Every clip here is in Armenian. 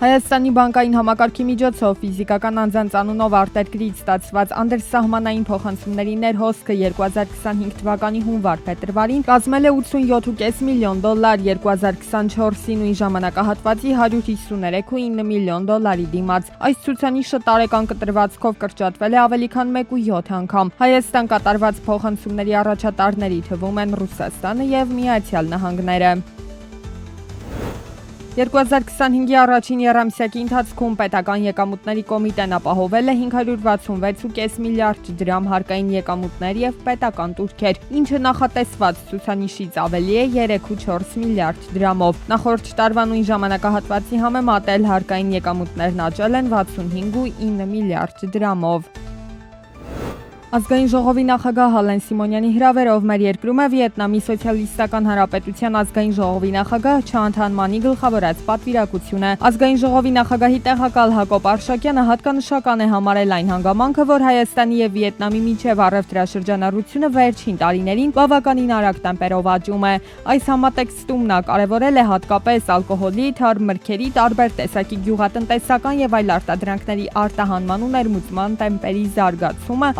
Հայաստանի բանկային համակարգի միջոցով ֆիզիկական անձանց անունով արտերկրից ստացված անդրսահմանային փոխանցումների ներհոսքը 2025 թվականի հունվար-փետրվարին կազմել է $87.5 միլիոն, 2024-ի նույն ժամանակահատվածի $153.9 միլիոն դիմաց։ Այս ցուցանիշը տարեկան կտրվածքով կրճատվել է ավելի քան 1.7 անգամ։ Հայաստան կատարված փոխանցումների առաջատարների թվում են Ռուսաստանը եւ Միացյալ Նահանգները։ 2025-ի առաջին եռամսյակի ընթացքում պետական եկամուտների կոմիտեն ապահովել է $566.5 միլիարդ հարկային եկամուտներ եւ պետական տուրքեր, ինչը նախատեսված ցուցանիշից ավելի է 3.4 միլիարդ դրամով։ Նախորդ տարվա նույն ժամանակահատվածի համեմատ հարկային եկամուտներն աճել են 65.9 միլիարդ դրամով։ Ազգային ժողովի նախագահ Հալեն Սիմոնյանի հրավերով մեր երկրում է Վիետնամի Սոցիալիստական Հանրապետության ազգային ժողովի նախագահ Չանթան Մանի գլխավորած պատվիրակությունը։ Ազգային ժողովի նախագահի տեղակալ Հակոբ Արշակյանը հատկանշական է համարել այն հանգամանքը, որ Հայաստանի եւ Վիետնամի միջև առևտրաշրջանառությունը վերջին տարիներին բավականին արագ տեմպերով աճում է։ Այս համատեքստում նա կարևորել է հատկապես ալկոհոլի, թարմ մրգերի, տարբեր տեսակի գյուղատնտեսական եւ այլ արտադրանքների արտահանման ու ներմուծման տեմպերի զարգացումը,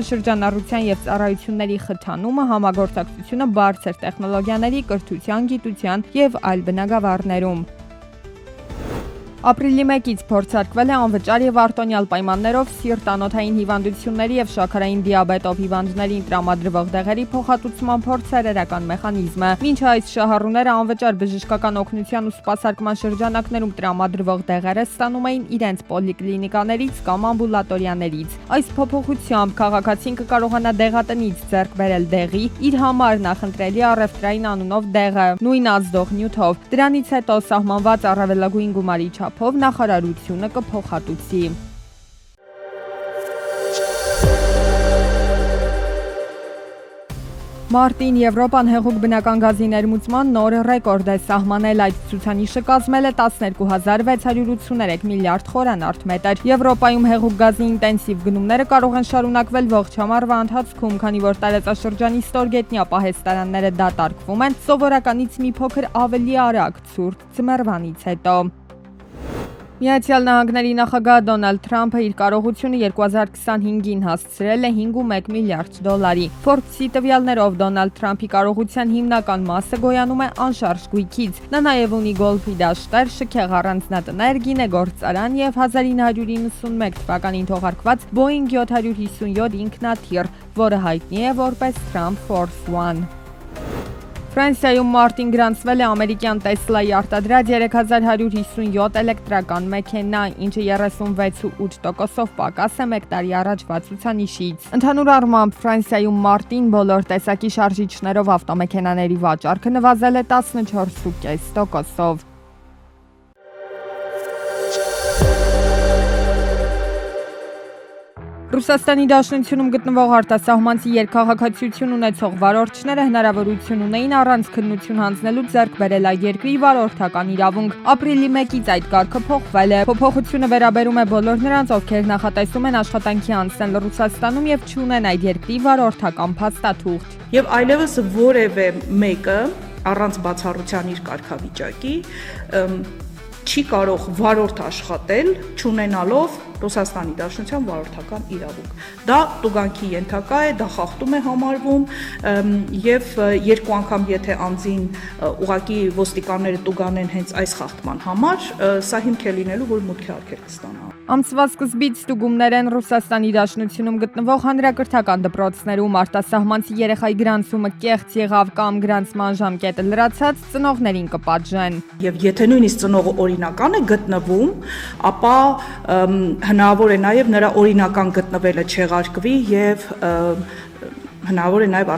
շրջանառության եւ ծառայությունների խթանումը, համագործակցությունը բարձր տեխնոլոգիաների, կրթության, գիտության եւ այլ բնագավառներում։ Ապրիլի 1-ից փորձարկվել է անվճար եւ արտոնյալ պայմաններով սիրտ-անոթային հիվանդությունների եւ շաքարային դիաբետով հիվանդներին տրամադրվող դեղերի փոխհատուցման փորձարարական մեխանիզմը։ Մինչ այս շահառուները անվճար բժշկական օգնության ու սպասարկման շրջանակներում տրամադրվող դեղերը ստանում էին իրենց պոլիկլինիկաներից կամ ամբուլատորիաներից։ Այս փոփոխությամբ քաղաքացին կկարողանա դեղատնից ձեռք բերել դեղի իր համար նախընտրելի առևտրային անունով դեղը, նույն ազդող նյութով։ Դրանից հետո սահմանված առավելագույն գումարի չափով նախարարությունը կփոխհատուցի։ Մարտին Եվրոպան հեղուկ բնական գազի ներմուծման նոր ռեկորդ է սահմանել։ Այդ ցուցանիշը կազմել է 12.683 միլիարդ խորանարդ մետր։ Եվրոպայում հեղուկ գազի ինտենսիվ գնումները կարող են շարունակվել ողջ ամառվա ընթացքում, քանի որ տարածաշրջանի ստորգետնյա պահեստարանները դատարկվում են սովորականից մի փոքր ավելի արագ ցուրտ ձմեռվանից հետո։ Միացյալ Նահանգների նախագահ Դոնալդ Թրամփը իր կարողությունը 2025-ին հասցրել է $5.1 միլիարդ։ Forbes-ի տվյալներով Դոնալդ Թրամփի կարողության հիմնական մասը գոյանում է անշարժ գույքից։ Նա նաև ունի գոլֆի դաշտեր, շքեղ առանձնատներ, գինեգործարան եւ 1991 թվականին թողարկված Boeing 757 ինքնաթիռ, որը հայտնի է որպես Trump Force One։ Ֆրանսիայում մարտին գրանցվել է ամերիկյան Տեսլայի արտադրած 3157 էլեկտրական մեքենա, ինչը 36.8%-ով պակաս է մեկ տարի առաջվա ցուցանիշից։ Ընդհանուր առմամբ Ֆրանսիայում մարտին բոլոր տեսակի շարժիչներով ավտոմեքենաների վաճառքը նվազել է 14.5%-ով։ Ռուսաստանի Դաշնությունում գտնվող արտասահմանցի երկքաղաքացիություն ունեցող վարորդները հնարավորություն ունեին առանց քննություն հանձնելու ձեռք բերել այդ երկրի վարորդական իրավունք։ Ապրիլի 1-ից այդ կարգը փոխվել է։ Փոփոխությունը վերաբերում է բոլոր նրանց, ովքեր նախատեսում են աշխատանքի անցնել Ռուսաստանում եւ չունեն այդ երկրի վարորդական փաստաթուղթ։ Եվ այլևս որևէ մեկը առանց բացառության իր կարգավիճակի չի կարող վարորդ աշխատել, չունենալով Ռուսաստանի Դաշնության վարորդական իրավունք։ Դա տուգանքի ենթակա է, դա խախտում է համարվում եւ երկու անգամ եթե անձին ուղակի ոստիկանները տուգանեն հենց այս խախտման համար, սա հիմք է լինելու, որ մուտքի արգելք կստանա։ Ամսվա սկզբից ստուգումներ են Ռուսաստանի Դաշնությունում գտնվող հանրակրթական դպրոցներում, արտասահմանցի երեխայի գրանցումը կեղծ եղավ կամ գրանցման ժամկետը լրացած, ծնողներին կպատժեն։ Եվ եթե նույնիսկ ծնողը օրինական է գտնվում, ապա հնարավոր է նաև նրա օրինական գտնվելը չեղարկվի եւ հնարավոր է նաև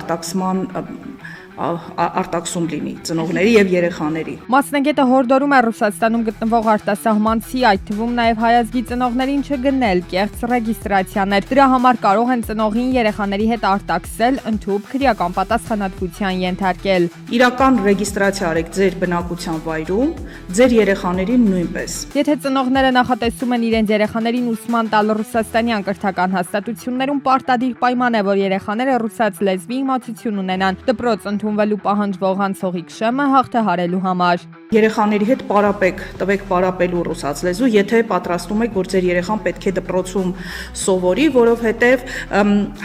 արտաքսում լինի ծնողների եւ երեխաների։ Մասնագետը հորդորում է Ռուսաստանում գտնվող արտասահմանցի, այդ թվում նաև հայազգի ծնողներին չգնել կեղծ ռեգիստրացիաներ։ Դրա համար կարող են ծնողին երեխաների հետ արտաքսել, ընդհուպ քրեական պատասխանատվության ենթարկել։ Իրական ռեգիստրացիա արեք ձեր բնակության վայրում, ձեր երեխաներին նույնպես։ Եթե ծնողները նախատեսում են իրենց երեխաներին ուսման տալ ռուսաստանյան կրթական հաստատություններում, պարտադիր պայման է, որ երեխաները ռուսաց լեզվի իմացություն ունենան։ Դպրոց ընդունվելու պահանջվող անցողիկ շեմը հաղթահարելու համար։ Երեխաների հետ պարապեք, տվեք պարապելու ռուսաց լեզու, եթե պատրաստում եք, որ ձեր երեխան պետք է դպրոցում սովորի, որովհետև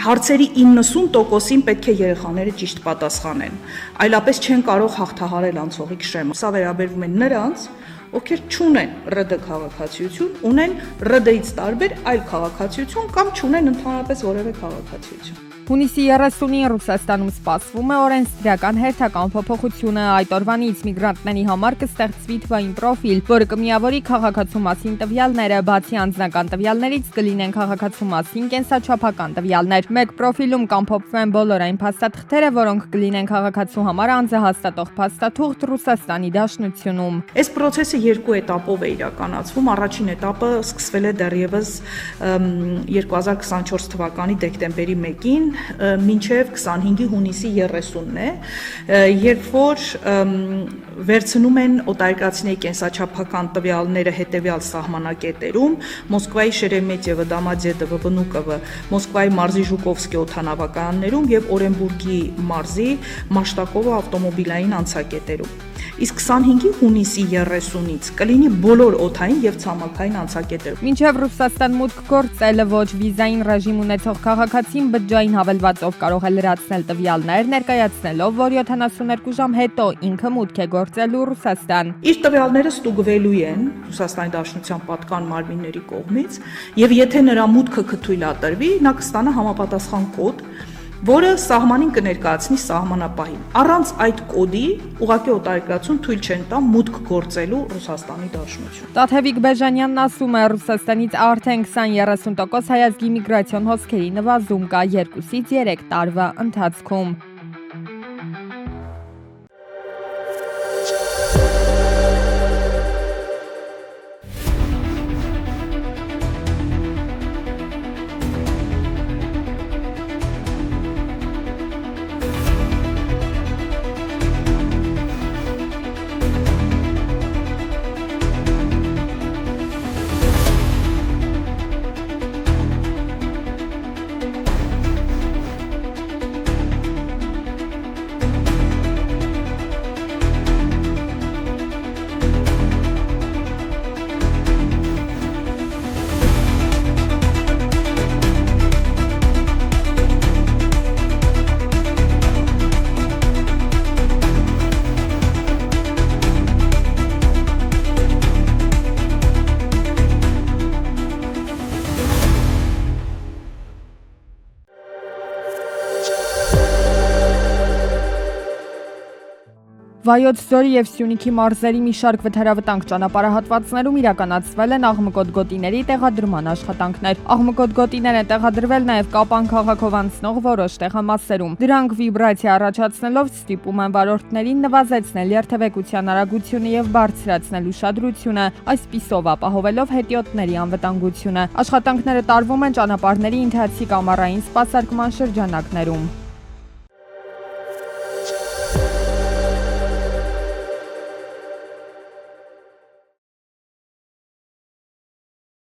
հարցերի 90%-ին պետք է երեխաները ճիշտ պատասխանեն։ Այլապես չեն կարող հաղթահարել անցողիկ շեմը։ Սա վերաբերվում է նրանց, ովքեր չունեն ՌԴ քաղաքացիություն, ունեն ՌԴ-ից տարբեր այլ քաղաքացիություն կամ չունեն ընդհանրապես որևէ քաղաքացիություն։ Հունիսի 30-ին Ռուսաստանում սպասվում է օրենսդրական հերթական փոփոխությունը, այդ օրվանից միգրանտների համար կստեղծվի թվային պրոֆիլ, որը կմիավորի քաղաքացու մասին տվյալները, բացի անձնական տվյալներից կլինեն քաղաքացու մասին կենսաչափական տվյալներ։ Մեկ պրոֆիլում կամփոփվեն բոլոր այն փաստաթղթերը, որոնք կլինեն քաղաքացու համար անձահաստատող փաստաթուղթ Ռուսաստանի Դաշնությունում։ Այս process-ը երկու էտապով է իրականացվում։ Առաջին էտապը սկսվել է դեռևս 2024 թվականի դեկտեմբերի 1-ին մինչև 25-ի հունիսի 30-ն է, երբ որ վերցնում են օտարերկրացիների կենսաչափական տվյալները հետևյալ սահմանակետերում՝ Մոսկվայի Շերեմետիևը, Դոմոդեդովը, Վնուկովը, Մոսկվայի մարզի Ժուկովսկի օդանավականներում եւ Օրենբուրգի մարզի Մաշտակովը ավտոմոբիլային անցակետերում։ Իսկ 25-ի հունիսի 30-ից կլինի բոլոր օդային եւ ցամաքային անցակետերում։ Մինչև Ռուսաստան մուտք գործելը ոչ վիզային ռեժիմ ունեցող քաղաքացին բջջային հավելվածով կարող է լրացնել տվյալներ, ներկայացնելով, որ 72 ժամ հետո ինքը մուտք է գործելու Ռուսաստան։ Իր տվյալները ստուգվելու են Ռուսաստանի Դաշնության պատկան մարմինների կողմից, եւ եթե նրա մուտքը կթույլատրվի, նա կստանա համապատասխան կոդ, որը սահմանին կներկայացնի սահմանապահին։ Առանց այդ կոդի ուղղակի օտարերկրացուն թույլ չեն տա մուտք գործելու Ռուսաստանի Դաշնություն։ Տաթևիկ Բեժանյանն ասում է, Ռուսաստանից արդեն 20-30% հայազգի միգրացիոն հոսքերի նվազում կա 2-ից 3 տարվա ընթացքում։ Վայոց ձորի եւ Սյունիքի մարզերի մի շարք վթարավտանգ ճանապարհահատվածներում իրականացվել են աղմկոտ գոտիների տեղադրման աշխատանքներ։ Աղմկոտ գոտիները տեղադրվել նաեւ Կապան քաղաքով անցնող որոշ տեղամասերում։ Դրանք վիբրացիա առաջացնելով ստիպում են վարորդներին նվազեցնել երթևեկության արագությունը եւ բարձրացնել ուշադրությունը, այսպիսով ապահովելով հետիոտների անվտանգությունը։ Աշխատանքները տարվում են ճանապարհների ընթացիկ ամառային սպասարկման շրջանակներում։